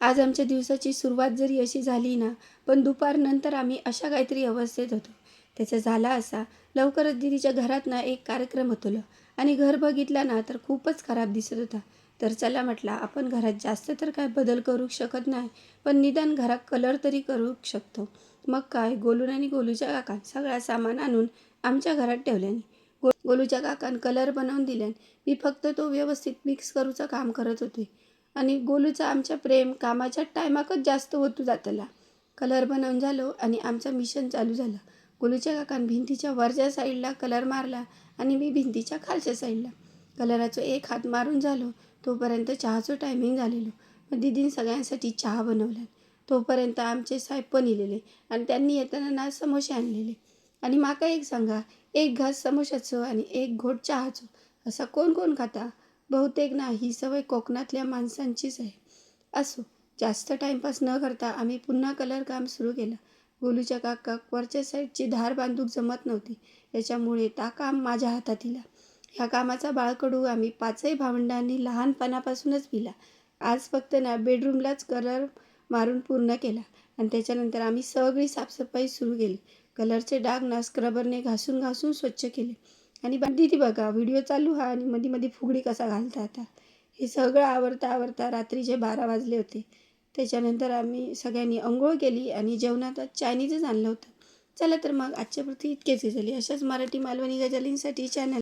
आज आमच्या दिवसाची सुरुवात जरी अशी झाली ना, पण दुपारनंतर आम्ही अशा काहीतरी अवस्थेत होतो. त्याचा झाला असा, लवकरच दीदीच्या घरात ना एक कार्यक्रम होतो आणि घर बघितला ना तर खूपच खराब दिसत होता. तर चला म्हटलं आपण घरात जास्त तर काय बदल करू शकत नाही, पण निदान घरात कलर तरी करू शकतो. मग काय गोलून आणि गोलूच्या काकान सगळा सामान आणून आमच्या घरात ठेवल्याने. गोलूच्या काकान कलर बनवून दिल्याने मी फक्त तो व्यवस्थित मिक्स करूचं काम करत होते. आणि गोलूचं आमच्या प्रेम कामाच्या टायमाकच जास्त होतो जातला. कलर बनवून झालो आणि आमचं मिशन चालू झालं. गोलूच्या काकान भिंतीच्या वरच्या साईडला कलर मारला आणि मी भिंतीच्या खालच्या साईडला. कलराचा एक हात मारून झालो तोपर्यंत चहाचं टायमिंग झालेलं. मग दीदीने सगळ्यांसाठी चहा बनवला. तोपर्यंत आमचे साहेब पण इलेले आणि त्यांनी येताना ना समोसे आणलेले. आणि माका एक सांगा, एक घास समोशाचं आणि एक घोट चहाचं असा कोण कोण खाता? बहुतेक ना ही सवय कोकणातल्या माणसांचीच आहे. असो, जास्त टाईमपास न करता आम्ही पुन्हा कलर काम सुरू केलं. गोलूच्या काकाक वरच्या साईडची धार बांधूक जमत नव्हती, त्याच्यामुळे ता काम माझ्या हातात दिला. ह्या कामाचा बाळकडू आम्ही पाचही भावंडांनी लहानपणापासूनच पिला. आज फक्त ना बेडरूमलाच कलर मारून पूर्ण केला आणि त्याच्यानंतर आम्ही सगळी साफसफाई सुरू केली. कलरचे डाग ना स्क्रबरने घासून घासून स्वच्छ केले. आणि दीदी बघा व्हिडिओ चालू हा आणि मध्ये मध्ये फुगडी कसा घालता आता. हे सगळं आवरता रात्रीचे 12 वाजले होते. त्याच्यानंतर आम्ही सगळ्यांनी अंघोळ केली आणि जेवणात चायनीजच आणलं होतं. चला तर मग आजच्यापुरती इतकेच झाले. अशाच मराठी मालवणी गजालींसाठी चॅनल